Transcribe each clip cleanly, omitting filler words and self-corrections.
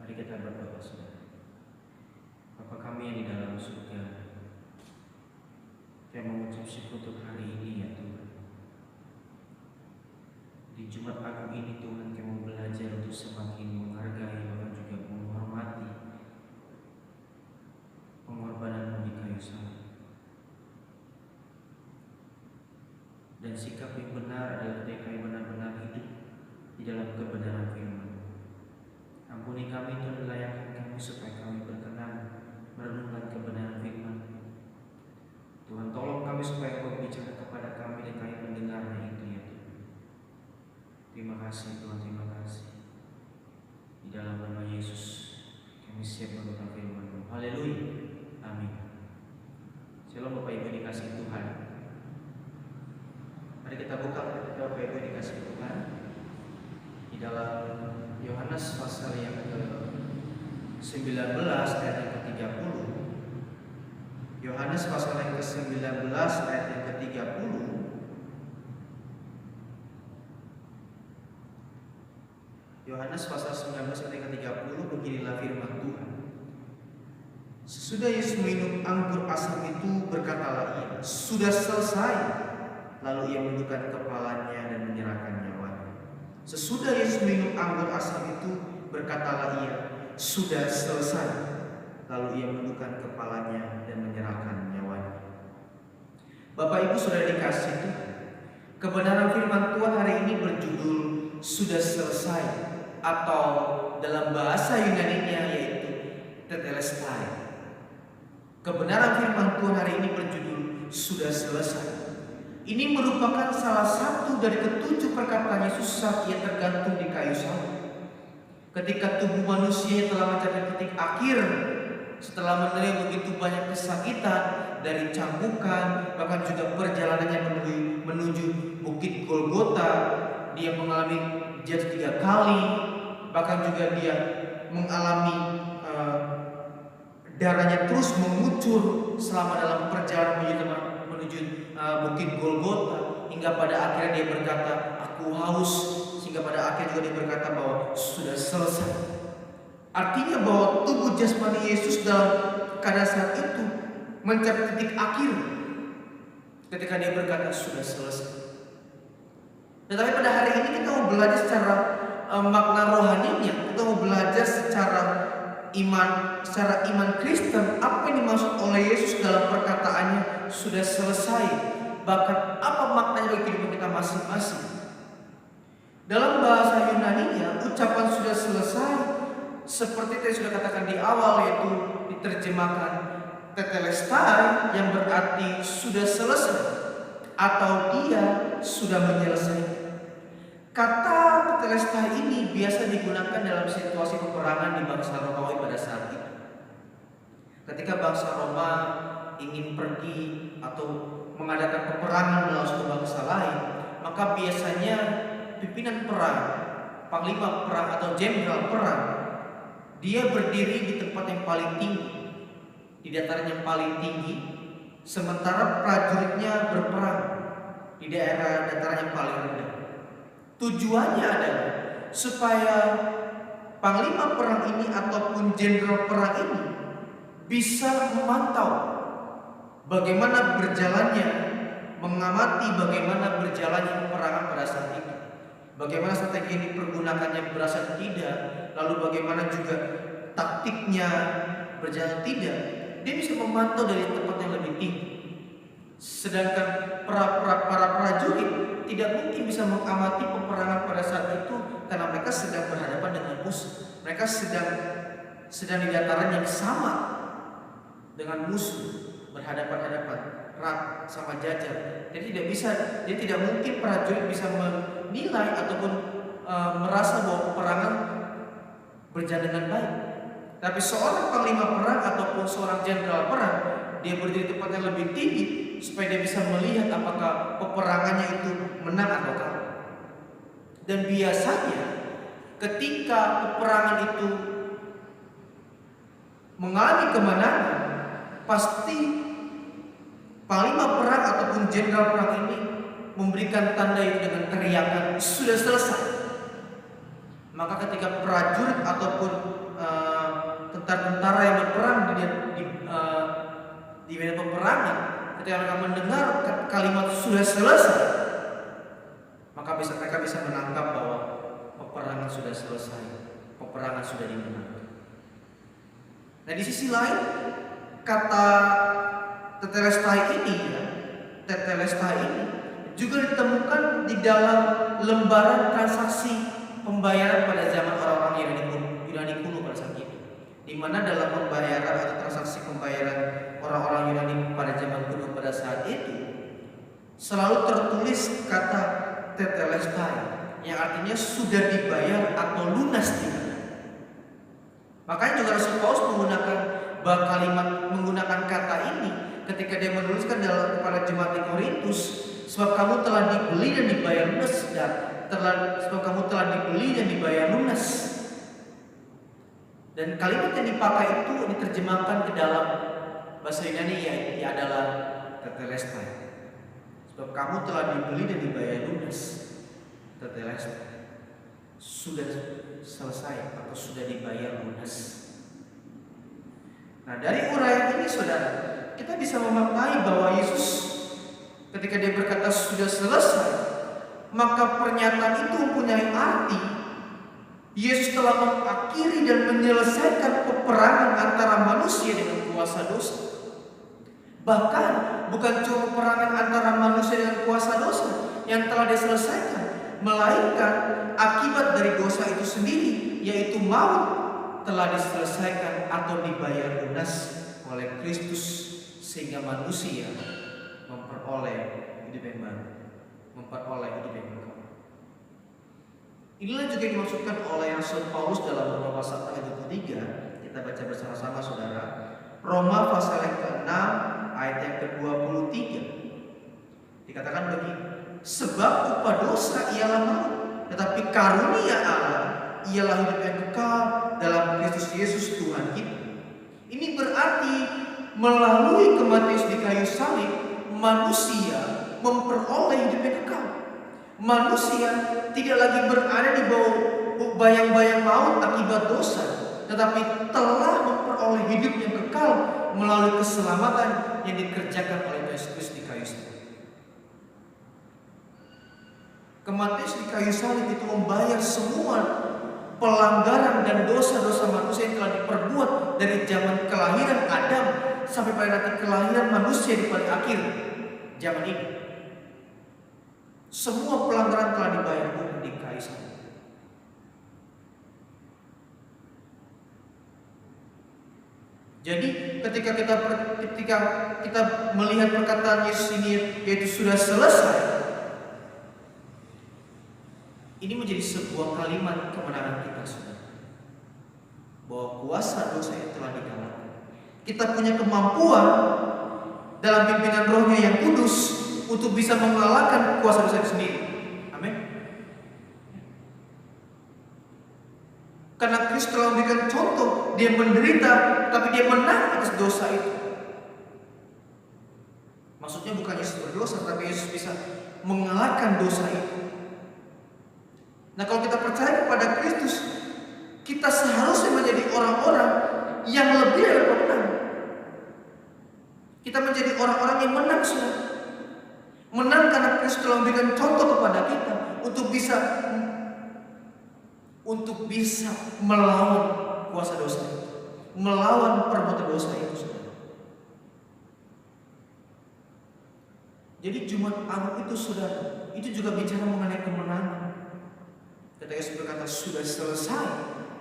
Mari kita berdoa, saudara. Bapa kami yang di dalam surga, kami mengucap syukur untuk hari ini ya Tuhan. Di Jumat Agung ini Tuhan, kami mau belajar untuk semakin menghargai bahkan juga menghormati pengorbanan di kayu salib. Dan sikap yang benar adalah ketika kami benar-benar hidup di dalam kebenaran firman. Ampuni kami Tuhan, layakkan kami supaya kami berkenan merenungkan kebenaran firman. Tuhan, tolong kami supaya Kau bicara kepada kami dan kami mendengarnya itu ya Tuhan. Terima kasih Tuhan, terima kasih. Di dalam nama Yesus kami siap mendengar firman-Mu. Haleluya. Amin. Shalom Bapak Ibu dikasih Tuhan. Mari kita buka Bapak Ibu dikasih Tuhan di dalam Yohanes pasal yang ke-19 ayat yang ke-30. Yohanes pasal yang ke-19 ayat yang ke-30. Yohanes pasal 19 ayat yang ke-30, beginilah firman Tuhan. Sesudah Yesus minum anggur asam itu, berkatalah ia, sudah selesai. Lalu ia menundukkan kepalanya dan menyerahkan nyawanya. Sesudah Yesus minum anggur asam itu, berkatalah ia, sudah selesai. Lalu ia menundukkan kepalanya dan menyerahkan nyawanya. Bapak Ibu Saudara dikasih Tuhan, kebenaran firman Tuhan hari ini berjudul sudah selesai, atau dalam bahasa Yunani-nya yaitu tetelestai. Kebenaran firman Tuhan hari ini berjudul sudah selesai. Ini merupakan salah satu dari ketujuh perkataan Yesus saat ia tergantung di kayu salib. Ketika tubuh manusia telah mencapai titik akhir, setelah menerima begitu banyak kesakitan dari cambukan, bahkan juga perjalanannya menuju Bukit Golgota, dia mengalami jatuh 3 kali, bahkan juga dia mengalami darahnya terus mengucur selama dalam perjalanan menuju Bukit Golgota, hingga pada akhirnya dia berkata, aku haus, sehingga pada akhirnya juga dia berkata bahwa sudah selesai. Artinya bahwa tubuh jasmani Yesus dalam keadaan saat itu mencapai titik akhir ketika dia berkata sudah selesai. Tetapi pada hari ini kita mau belajar secara makna rohaninya, kita mau belajar secara iman Kristen, apa yang dimaksud oleh Yesus dalam perkataannya sudah selesai, bahkan apa maknanya bagi kehidupan kita masing-masing. Dalam bahasa Yunani-nya, ucapan sudah selesai seperti tadi sudah katakan di awal, yaitu diterjemahkan tetelestai, yang berarti sudah selesai atau dia sudah menyelesaikan. Kata tetelestai ini biasa digunakan dalam situasi peperangan di bangsa Romawi pada saat itu. Ketika bangsa Roma ingin pergi atau mengadakan peperangan melawan suatu bangsa lain, maka biasanya pimpinan perang, panglima perang atau jenderal perang, dia berdiri di tempat yang paling tinggi, di dataran yang paling tinggi, sementara prajuritnya berperang di daerah dataran yang paling rendah. Tujuannya adalah supaya panglima perang ini ataupun jenderal perang ini bisa memantau bagaimana berjalannya, mengamati bagaimana berjalannya peperangan pada saat itu, bagaimana strategi yang dipergunakannya berhasil tidak, lalu bagaimana juga taktiknya berjalan tidak. Dia bisa memantau dari tempat yang lebih tinggi. Sedangkan para prajurit tidak mungkin bisa mengamati peperangan pada saat itu karena mereka sedang berhadapan dengan musuh. Mereka sedang di dataran yang sama dengan musuh, berhadapan-hadapan, rat sama jajar. Jadi dia tidak mungkin prajurit bisa menilai ataupun merasa bahwa peperangan berjalan dengan baik. Tapi seorang panglima perang ataupun seorang jenderal perang, dia berdiri di tempat yang lebih tinggi supaya dia bisa melihat apakah peperangannya itu menang atau kalah. Dan biasanya ketika peperangan itu mengalami kemenangan, pasti panglima perang ataupun jenderal perang ini memberikan tanda itu dengan teriakan sudah selesai. Maka ketika prajurit ataupun tentara-tentara yang berperang di medan peperangan, ketika mereka mendengar kalimat sudah selesai, maka mereka bisa menangkap bahwa peperangan sudah selesai, peperangan sudah dimenangkan. Nah, di sisi lain, kata tetelestai ini juga ditemukan di dalam lembaran transaksi pembayaran pada zaman orang-orang Yunani kuno pada saat itu, di mana dalam pembayaran atau transaksi pembayaran orang-orang Yunani pada zaman kuno pada saat itu selalu tertulis kata tetelestai, yang artinya sudah dibayar atau lunas dibayar. Makanya juga Rasul Paulus menggunakan kata ini ketika dia menuliskan kepada jemaat di Korintus, sebab kamu telah dibeli dan dibayar lunas, sebab kamu telah dibeli dan dibayar lunas. Dan kalimat yang dipakai itu diterjemahkan ke dalam bahasa Yunani yaitu adalah tetelestai. Sebab kamu telah dibeli dan dibayar lunas. Tetelestai, sudah selesai atau sudah dibayar lunas. Nah, dari uraian ini saudara, kita bisa memaknai bahwa Yesus ketika dia berkata sudah selesai, maka pernyataan itu mempunyai arti Yesus telah mengakhiri dan menyelesaikan peperangan antara manusia dengan kuasa dosa. Bahkan bukan cuma peperangan antara manusia dengan kuasa dosa yang telah diselesaikan, melainkan akibat dari dosa itu sendiri, yaitu maut, telah diselesaikan atau dibayar lunas oleh Kristus, sehingga manusia memperoleh hidup yang baru, memperoleh hidup yang kekal. Inilah juga dimaksudkan oleh Rasul Paulus dalam Roma pasal 23. Kita baca bersama-sama saudara. Roma pasal yang ke-6 ayat yang ke-23. Dikatakan begini, sebab upah dosa ialah maut, tetapi karunia Allah ialah hidup yang kekal dalam Kristus Yesus Tuhan kita. Ini berarti melalui kematian di kayu salib, manusia memperoleh hidup yang kekal. Manusia tidak lagi berada di bawah bayang-bayang maut akibat dosa, tetapi telah memperoleh hidup yang kekal melalui keselamatan yang dikerjakan oleh Yesus di kayu salib. Kematian di kayu salib itu membayar semua pelanggaran dan dosa-dosa manusia yang telah diperbuat dari zaman kelahiran Adam sampai pada nanti kelahiran manusia di pada akhir zaman ini. Semua pelanggaran telah dibayar di kayu salib. Jadi ketika kita melihat perkataan Yesus ini yaitu sudah selesai, ini menjadi sebuah kalimat kemenangan kita, saudara. Bahwa kuasa dosa yang telah dikalahkan. Kita punya kemampuan dalam pimpinan Roh-Nya yang kudus untuk bisa mengalahkan kuasa dosa itu sendiri. Amin. Karena Kristus telah memberikan contoh, dia menderita, tapi dia menang atas dosa itu. Maksudnya bukan Yesus berdosa, tapi Yesus bisa mengalahkan dosa itu. Nah, kalau kita percaya kepada Kristus, kita seharusnya menjadi orang-orang yang lebih dari pemenang. Kita menjadi orang-orang yang menang, saudara. Menang karena Kristus telah memberikan contoh kepada kita untuk bisa melawan kuasa dosa itu, melawan perbuatan dosa itu, saudara. Jadi Jumat Agung itu, saudara, itu juga bicara mengenai kemenangan. Ketika Yesus berkata sudah selesai,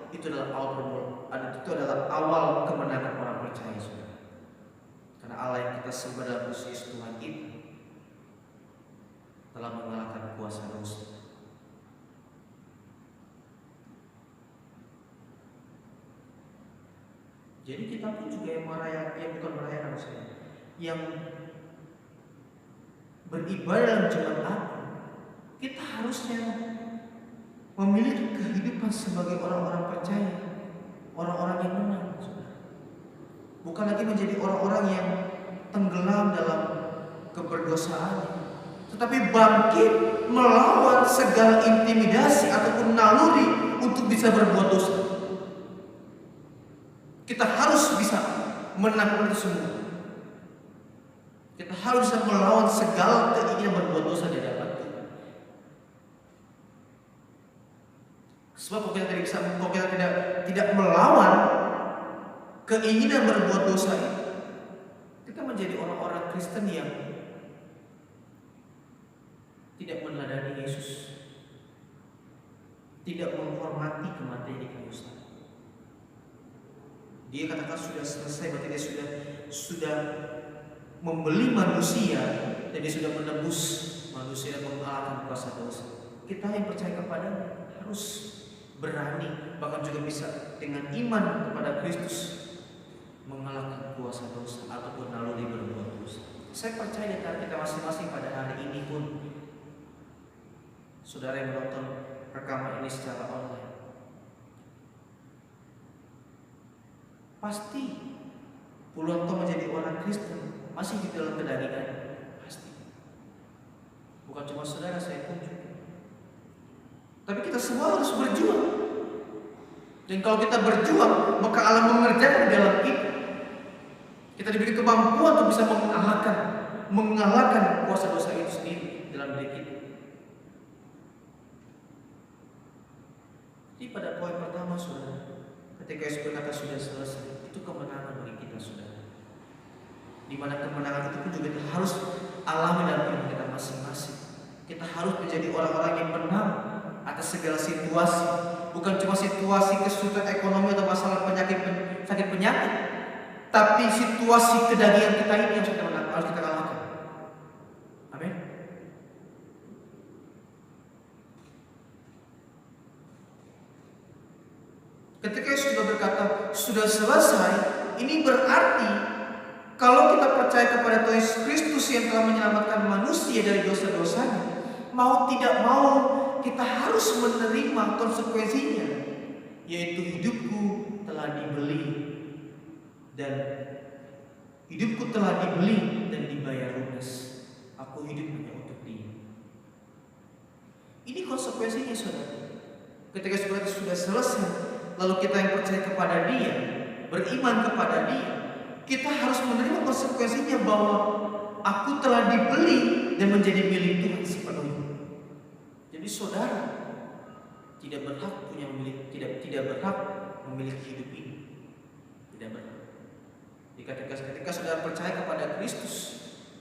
itu adalah awal kemenangan orang percaya, saudara. Karena Allah yang kita sembah dalam Kristus Tuhan kita telah mengalahkan kuasa dosa. Jadi kita pun juga yang bukan merayakan, yang beribadah dalam Jumat Agung, kita harusnya memiliki kehidupan sebagai orang-orang percaya, orang-orang yang menang, saudara. Bukan lagi menjadi orang-orang yang tenggelam dalam keberdosaannya, tetapi bangkit melawan segala intimidasi ataupun naluri untuk bisa bisa berbuat dosa. Kita harus bisa menanggung itu semua. Kita harus bisa melawan segala keinginan berbuat dosa di hadapan Tuhan. Sebab kalau kita tidak melawan keinginan berbuat dosa itu, kita menjadi orang-orang Kristen yang tidak meneladani Yesus, tidak menghormati kematian di kayu salib. Dia katakan sudah selesai, berarti dia sudah membeli manusia dan dia sudah menebus manusia dan mengalahkan kuasa dosa. Kita yang percaya kepadanya harus berani, bahkan juga bisa dengan iman kepada Kristus mengalahkan kuasa dosa ataupun naluri berbuat dosa. Saya percaya di antara kita masing-masing pada hari ini pun, saudara yang menonton rekaman ini secara online, pasti puluhan tahun menjadi orang Kristen masih di dalam kedagingan, pasti. Bukan cuma saudara, saya pun juga. Tapi kita semua harus berjuang. Dan kalau kita berjuang, maka Allah mengerjakan di dalam kita. Kita diberi kemampuan untuk bisa mengalahkan kuasa dosa itu sendiri dalam diri kita. Jadi pada poin pertama, saudara, ketika Yesus berkata sudah selesai, itu kemenangan bagi kita, saudara. Di mana kemenangan itu pun juga kita harus alami dalam hidup kita masing-masing. Kita harus menjadi orang-orang yang menang atas segala situasi, bukan cuma situasi kesulitan ekonomi atau masalah sakit penyakit, tapi situasi kedagingan kita ini yang harus kita kalahkan. Amin. Ketika Yesus sudah berkata sudah selesai, ini berarti kalau kita percaya kepada Tuhan Yesus Kristus yang telah menyelamatkan manusia dari dosa-dosanya, mau tidak mau kita harus menerima konsekuensinya, yaitu hidupku telah dibeli dan dibayar lunas. Aku hidup hanya untuk Dia. Ini konsekuensinya, saudara. Ketika sudah selesai, lalu kita yang percaya kepada Dia, beriman kepada Dia, kita harus menerima konsekuensinya bahwa aku telah dibeli dan menjadi milik Tuhan sepenuhnya. Jadi saudara tidak berhak memiliki hidup ini. Tidak berhak. Ketika saudara percaya kepada Kristus,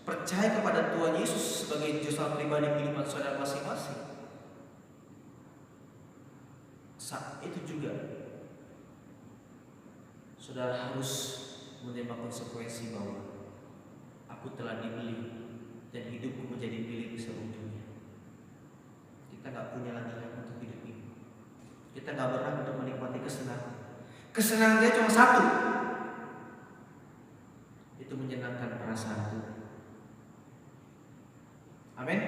percaya kepada Tuhan Yesus sebagai juru selamat pribadi kehidupan saudara masing-masing, saat itu juga saudara harus menerima konsekuensi bahwa aku telah dibeli dan hidupku menjadi milik seutuhnya. Kita nggak punya lagi untuk hidup ini. Kita nggak berhak untuk menikmati kesenangan. Kesenangan dia cuma satu, itu menyenangkan perasaan Tuhan. Amin.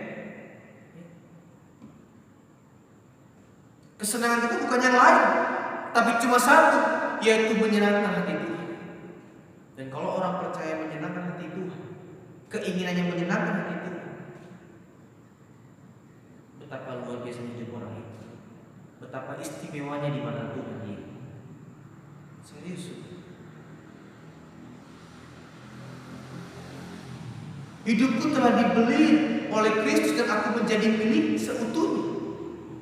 Kesenangan kita bukan yang lain, tapi cuma satu, yaitu menyenangkan hati Tuhan. Dan kalau orang percaya menyenangkan hati Tuhan, keinginannya menyenangkan hati Tuhan, betapa luar biasanya hidup orang itu, betapa istimewanya di mana Tuhan dia. Serius. Hidupku telah dibeli oleh Kristus dan aku menjadi milik seutuhnya.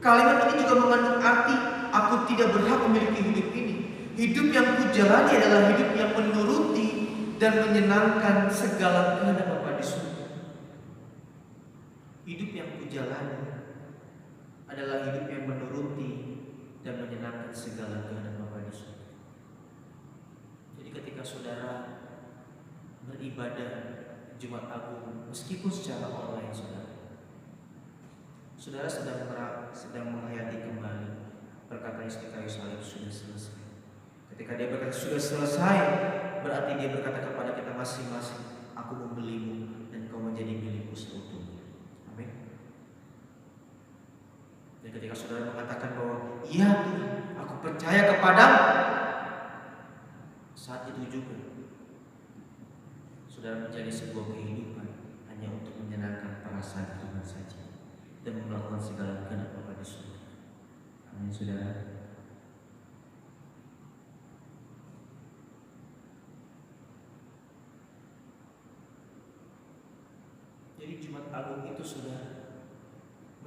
Kalimat ini juga mengandung arti aku tidak berhak memiliki hidup ini. Hidup yang kujalani adalah hidup yang menuruti dan menyenangkan segala kehendak Bapa di surga. Hidup yang kujalani adalah hidup yang menuruti dan menyenangkan segala kehendak Bapa di surga. Jadi ketika saudara beribadah Jumat Agung, meskipun secara online, saudara sedang menghayati kembali perkataan Yesus di kayu salib sudah selesai. Ketika dia berkata sudah selesai, berarti dia berkata kepada kita masing-masing, aku membelimu dan kau menjadi milikku seutuhnya. Amin. Dan ketika saudara mengatakan bahwa iya Tuhan, aku percaya kepadamu, saat itu juga saudara menjadi sebuah kehidupan hanya untuk menyenangkan perasaan Tuhan saja dan melakukan segala kehendak Bapa di surga. Amin, saudara. Agung itu sudah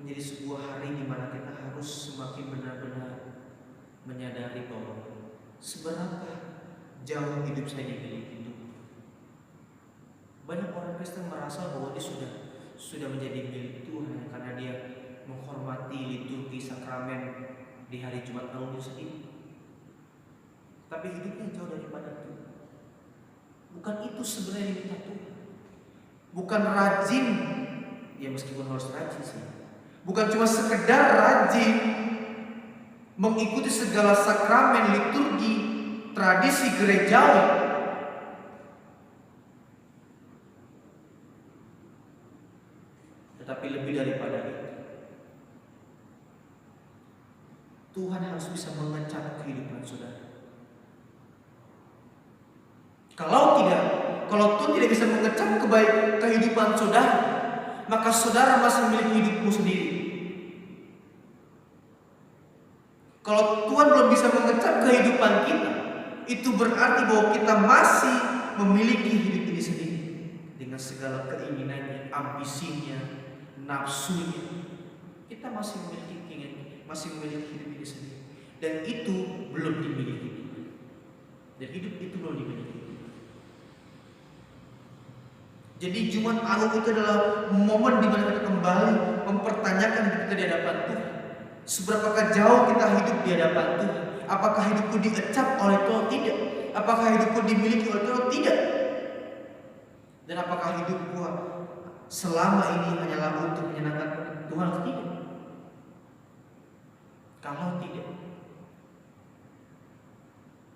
menjadi sebuah hari di mana kita harus semakin benar-benar menyadari bahwa seberapa jauh hidup saya dimiliki Tuhan. Banyak orang Kristen merasa bahwa dia sudah menjadi milik Tuhan karena dia menghormati liturgi sakramen di hari Jumat Agung itu sendiri. Tapi hidupnya jauh daripada itu. Bukan itu sebenarnya yang diminta Tuhan. Bukan rajin, ya meskipun harus rajin sih. Bukan cuma sekedar rajin mengikuti segala sakramen, liturgi, tradisi gerejawi. Tetapi lebih daripada itu, Tuhan harus bisa mengecap kehidupan saudara. Kalau Tuhan tidak bisa mengecap kehidupan saudara, maka saudara masih memiliki hidupmu sendiri. Kalau Tuhan belum bisa mengecap kehidupan kita, itu berarti bahwa kita masih memiliki hidup ini sendiri dengan segala keinginannya, ambisinya, nafsunya. Kita masih memiliki keinginan, masih memiliki hidup ini sendiri, dan itu belum dimiliki. Dan hidup itu belum dimiliki. Jadi Jumat Agung itu adalah momen di mana kita kembali mempertanyakan hidup kita di hadapan Tuhan. Seberapakah jauh kita hidup di hadapan Tuhan? Apakah hidupku diecap oleh Tuhan? Tidak. Apakah hidupku dimiliki oleh Tuhan? Tidak. Dan apakah hidupku selama ini hanyalah untuk menyenangkan Tuhan? Tidak. Kalau tidak,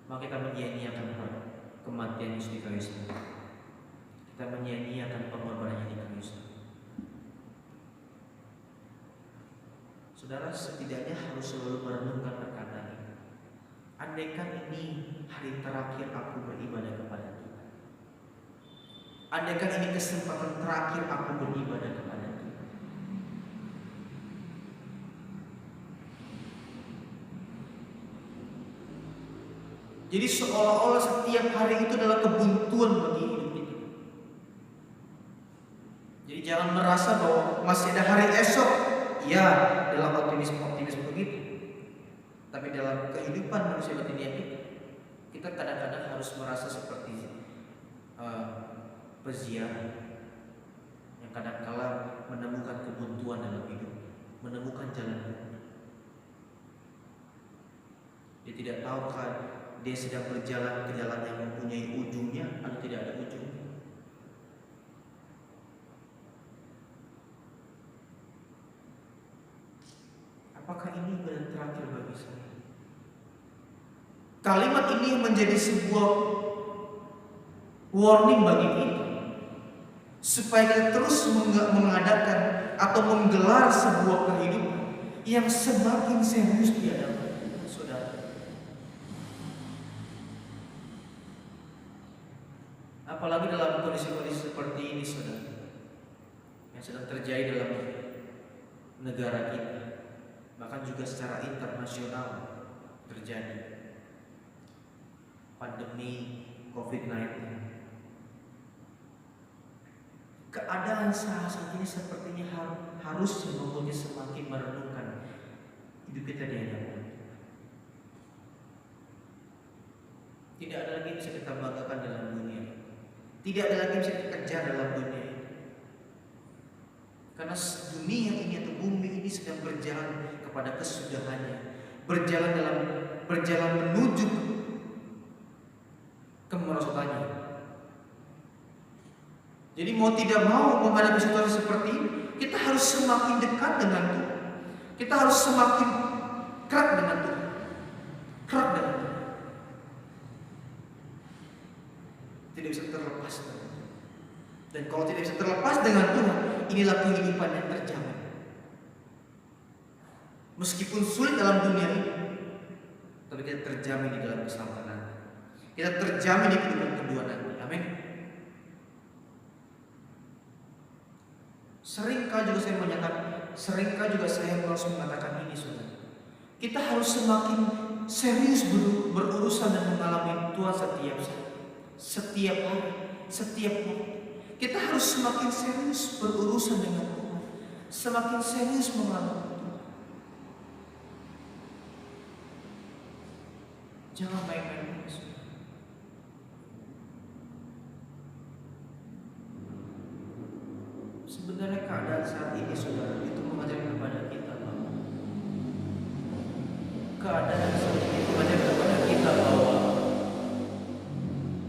maka kita menyia-nyiakan kematian Yesus di kayu salib. Kita menyia-nyiakan pengorbanannya di kayu salib. Saudara setidaknya harus selalu merenungkan perkataan ini. Andaikan ini hari terakhir aku beribadah kepada Tuhan. Andaikan ini kesempatan terakhir aku beribadah kepada Tuhan. Jadi seolah-olah setiap hari itu adalah kebuntuan bagi hidup kita. Jadi jangan merasa bahwa masih ada hari esok. Ya, dalam optimisme begitu. Tapi dalam kehidupan manusia batin kita kadang-kadang harus merasa seperti peziarah yang kadang-kala menemukan kebuntuan dalam hidup, menemukan jalan. Dia tidak tahu kan dia sedang berjalan ke jalan yang mempunyai ujungnya atau tidak ada ujungnya. Apakah ini benar terakhir bagi saya? Kalimat ini menjadi sebuah warning bagi kita supaya kita terus mengadakan atau menggelar sebuah kehidupan yang semakin serius di hadapan saudara. Apalagi dalam kondisi-kondisi seperti ini saudara, yang sedang terjadi dalam negara kita, bahkan juga secara internasional terjadi pandemi COVID-19. Keadaan saat ini sepertinya harusnya membuatnya semakin merenungkan hidup kita di hadapan. Tidak ada lagi yang bisa kita banggakan dalam dunia. Tidak ada lagi yang bisa kita kejar dalam dunia. Karena dunia ini atau bumi ini sedang berjalan kepada kesudahannya, berjalan menuju kemerosotannya. Jadi mau tidak mau menghadapi situasi seperti ini, kita harus semakin dekat dengan Tuhan. Kita harus semakin kerat dengan Tuhan. Kerat dengan Tuhan. Tidak bisa terlepas dengan Tuhan. Dan kalau tidak bisa terlepas dengan Tuhan, inilah kehidupan yang terjamin. Meskipun sulit dalam dunia ini, tapi kita terjamin di dalam keselamatan nanti. Kita terjamin di kehidupan kedua nanti. Amin. Seringkali juga saya harus mengatakan ini, saudara. Kita harus semakin serius berurusan dan mengalami Tuhan setiap saat, setiap hari, setiap waktu. Kita harus semakin serius berurusan dengan Tuhan, semakin serius mengalami Tuhan. Jangan main-main. Sebenarnya keadaan saat ini, saudara, itu mengajarkan kepada kita bahwa keadaan saat ini mengajarkan kepada kita bahwa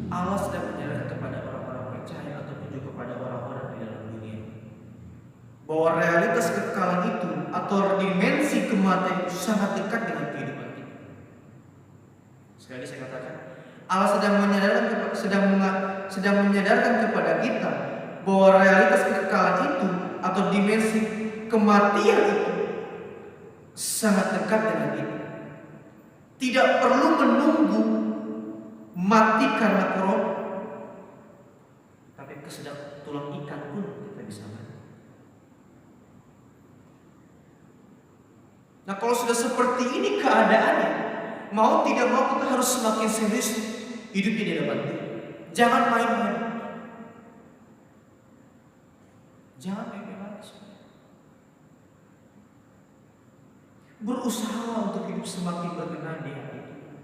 Allah sedang menyerahkan kepada orang-orang percaya ataupun juga kepada orang-orang di dalam dunia, bahwa realitas kekekalan itu atau dimensi kematian itu sangat dekat dengan kehidupan kita. Sekali lagi saya katakan, Allah sedang menyadarkan kepada kita bahwa realitas kekekalan itu atau dimensi kematian itu sangat dekat dengan kita. Tidak perlu menunggu mati karena corona, tapi kesedap tulang ikan pun kita bisa mati. Nah, kalau sudah seperti ini keadaannya, mau tidak mau kita harus semakin serius hidup di hadapan Tuhan. Jangan main-main. Jangan main-main lagi. Berusaha untuk hidup semakin berkenan di hati Tuhan.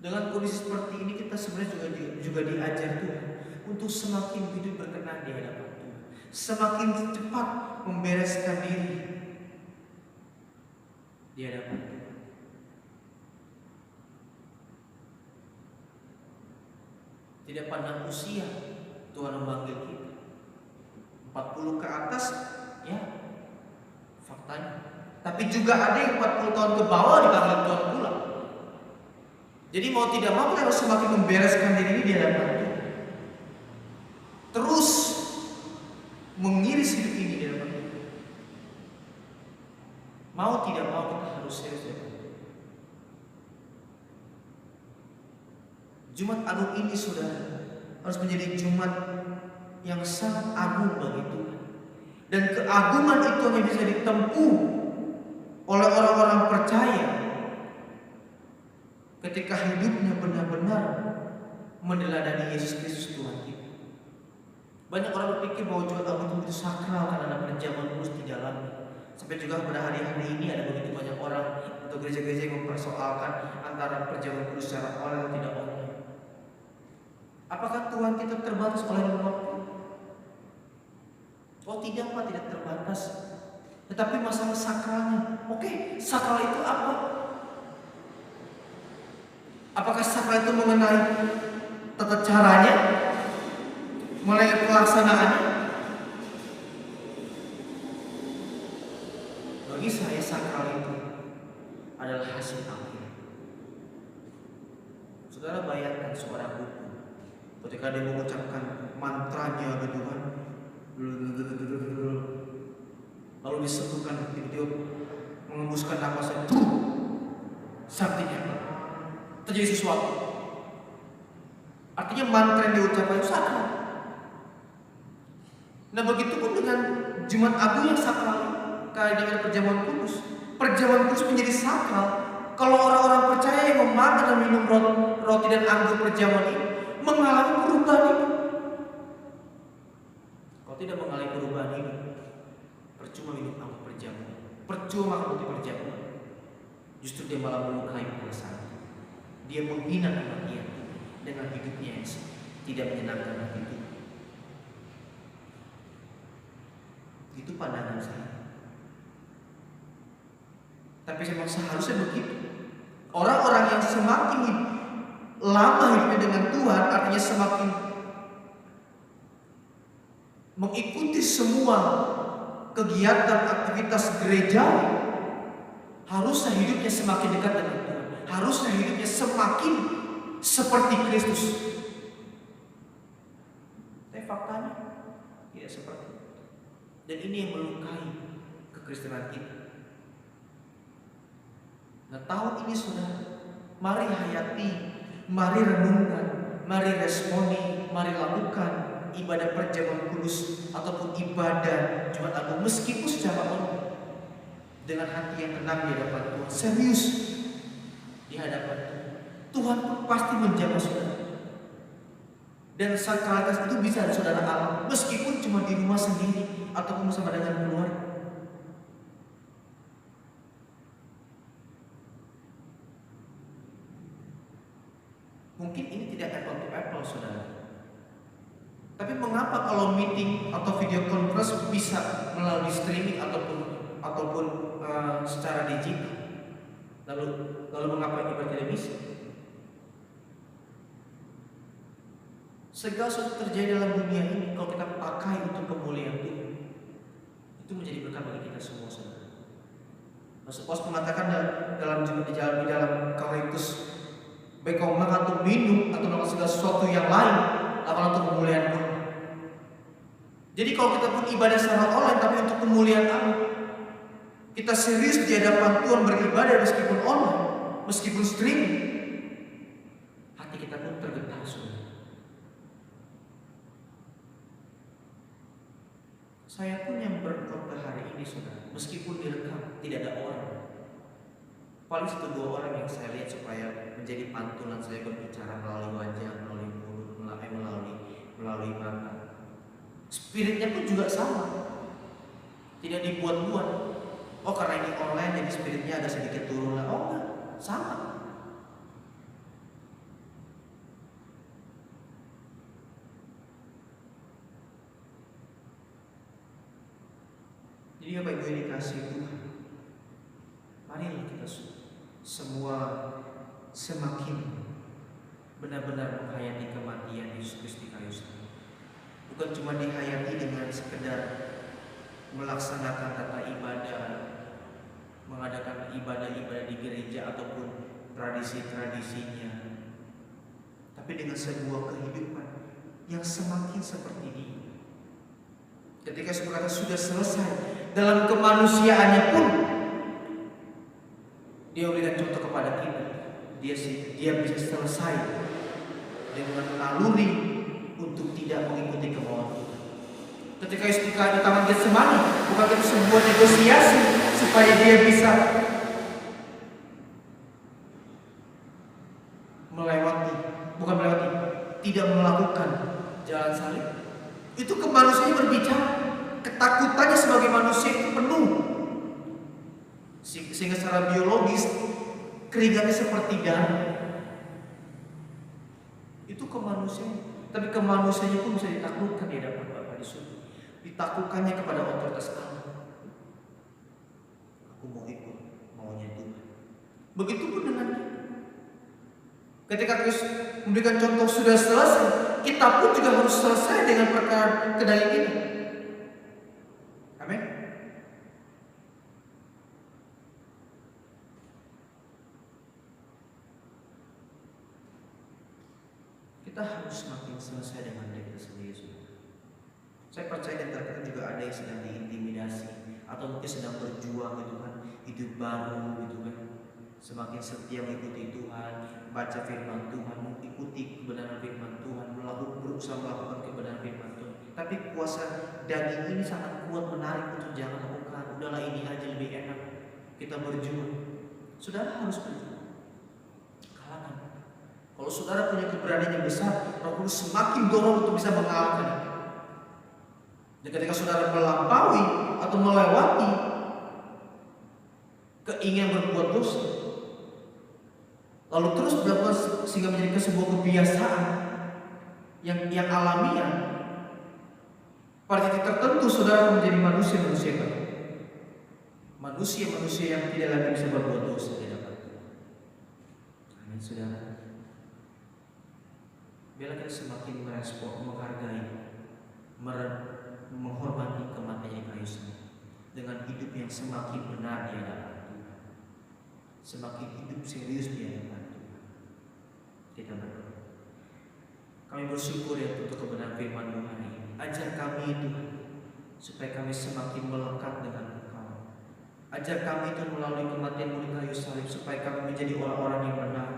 Dengan kondisi seperti ini kita sebenarnya juga diajar Tuhan untuk semakin hidup berkenan di hadapan Tuhan, semakin cepat membereskan diri di hadapan Tuhan. Tidak pandang usia Tuhan memanggil kita. 40 ke atas, ya faktanya. Tapi juga ada yang 40 tahun ke bawah dipanggil Tuhan pula. Jadi mau tidak mau kita harus semakin membereskan diri ini di hadapan Tuhan. Terus mengiris hidup ini di hadapan Tuhan. Mau tidak mau kita harus serius. Jumat Agung ini sudah harus menjadi Jumat yang sangat agung bagi Tuhan. Dan keagungan itu hanya bisa ditempuh oleh orang-orang percaya ketika hidupnya benar-benar meneladani Yesus Kristus Tuhan kita. Banyak orang berpikir bahwa Jumat Agung itu sakral karena ada perjamuan kudus di dalamnya. Sampai juga pada hari-hari ini ada begitu banyak orang atau gereja-gereja yang mempersoalkan antara perjamuan kudus secara online atau tidak online. Apakah Tuhan kita terbatas oleh waktu? Oh tidak, Pak, tidak terbatas. Tetapi masalah sakralnya. Oke, sakral itu apa? Apakah sakral itu mengenai tata caranya? Mulai pelaksanaannya? Bagi saya sakral itu adalah hasil akhir. Saudara bayangkan seorang guru ketika dia mengucapkan mantranya gitu kan, lalu disebutkan tiba-tiba mengembuskan nafasnya, saktinya terjadi sesuatu. Artinya mantra yang diucapkan itu sakral. Nah begitu pun dengan Jumat Agung yang sakral, kayak dengan perjamuan kudus. Perjamuan kudus menjadi sakral kalau orang-orang percaya yang memakan dan minum roti dan anggur perjamuan ini mengalami perubahan hidup. Kalau tidak mengalami perubahan hidup, percuma minum anggur perjamuan, percuma makan roti perjamuan. Justru dia malah melukai perasaan. Dia menghina nama dia dengan hidupnya yang tidak menyenangkan hati itu. Itu pandangan saya. Tapi memang seharusnya begitu. Orang-orang yang semakin lama hidupnya dengan Tuhan, artinya semakin mengikuti semua kegiatan aktivitas gereja, harusnya hidupnya semakin dekat dengan Tuhan. Harusnya hidupnya semakin seperti Kristus. Tapi faktanya tidak seperti itu. Dan ini yang melukai kekristenan kita. Nah, tahun ini sudah, mari hayati, mari renungkan, mari responi, mari lakukan ibadah perjamuan kudus ataupun ibadah Jumat Agung meskipun secara online dengan hati yang tenang di hadapan Tuhan, serius di hadapan Tuhan. Tuhan pun pasti menjawab saudara. Dan sakralitas itu bisa saudara alami meskipun cuma di rumah sendiri ataupun bersama dengan keluarga. Mungkin ini tidak apple to apple saudara. Tapi mengapa kalau meeting atau video conference bisa melalui streaming ataupun secara digital? Lalu mengapa ini tidak bisa? Segala sesuatu terjadi dalam dunia ini kalau kita pakai untuk kemuliaan Tuhan, itu menjadi berkat bagi kita semua saudara. Rasul Paulus mengatakan di dalam Korintus, baik kau makan atau minum atau melakukan segala sesuatu yang lain, lakukan untuk kemuliaan Allah. Jadi kalau kita pun ibadah secara online tapi untuk kemuliaan Allah, kita serius di hadapan Tuhan beribadah meskipun online, meskipun streaming, hati kita pun tergetar saudara. Saya pun yang berkhotbah hari ini saudara, meskipun direkam tidak ada orang, paling 1-2 orang yang saya lihat supaya menjadi pantulan saya berbicara melalui wajah, melalui mulut, melalui mata. Spiritnya pun juga sama, tidak dibuat-buat. Oh karena ini online jadi spiritnya ada sedikit turun lah. Oh enggak, sama. Jadi Bapak Ibu yang dikasihi Tuhan, marilah kita semua semakin benar-benar menghayati kematian Yesus Kristus di kayu salib. Bukan cuma dihayati dengan sekedar melaksanakan tata ibadah, mengadakan ibadah-ibadah di gereja ataupun tradisi-tradisinya, tapi dengan sebuah kehidupan yang semakin seperti dia. Ketika sudah selesai dalam kemanusiaannya pun, dia berikan contoh kepada kita. Dia bisa selesai dengan naluri untuk tidak mengikuti kemauan Tuhan. Ketika Yesus di taman Getsemani, bukan itu sebuah negosiasi supaya dia bisa tidak melakukan jalan salib. Itu kemanusiaan berbicara. Ketakutannya sebagai manusia itu penuh. Sehingga secara biologis keringatnya seperti darah. Itu kemanusiaan. Tapi kemanusiaannya pun bisa ditaklukkan di hadapan Bapa di surga. Ditaklukkannya kepada otoritas Allah. Aku mau ikut maunya Tuhan. Begitupun dengan ketika Kristus memberikan contoh sudah selesai, kita pun juga harus selesai dengan perkara kendali kita. Amin. Kita harus semakin selesai dengan diri kita sendiri. Saya percaya di antara kita juga ada yang sedang diintimidasi atau mungkin sedang berjuang gitu kan, hidup baru gitu kan. Semakin setia mengikuti Tuhan, baca firman Tuhan, mengikuti kebenaran firman Tuhan, berusaha melakukan kebenaran firman Tuhan. Tapi kuasa daging ini sangat kuat menarik untuk jangan lakukan. Udahlah ini aja lebih enak. Kita berjuang. Saudara harus berjuang. Kalahkan. Kalau saudara punya keberanian yang besar, Roh Kudus semakin dorong untuk bisa mengalahkan itu. Dan ketika saudara melampaui atau melewati keinginan berbuat dosa, lalu terus berlakukan sehingga menjadi sebuah kebiasaan yang alamiah, pada titik tertentu saudara menjadi manusia baru. Manusia yang tidak lagi bisa berbuat dosa di hadapan Tuhan. Amin saudara. Biarlah kita semakin merespon, menghargai, menghormati kematian kayu salib dengan hidup yang semakin benar di hadapan Tuhan, semakin hidup serius di hadapan Tuhan. Kita berdoa. Kami bersyukur ya untuk kebenaran firman Tuhan ini. Ajar kami Tuhan, supaya kami semakin melekat dengan Engkau. Ajar kami Tuhan melalui kematian-Mu di kayu salib, supaya kami menjadi orang-orang yang benar,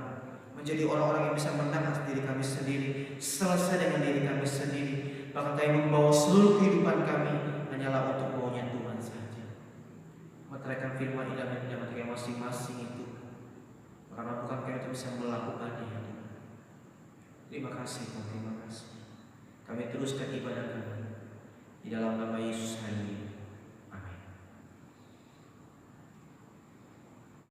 menjadi orang-orang yang bisa menang atas diri kami sendiri, selesai dengan diri kami sendiri. Bahkan kami membawa seluruh kehidupan kami hanyalah untuk maunya Tuhan saja. Meteraikan firman indah dan dalam hati masing-masing itu, karena bukan kami itu bisa melakukannya. Terima kasih Tuhan, terima kasih. Kami teruskan ibadah kami di dalam nama Yesus hari ini.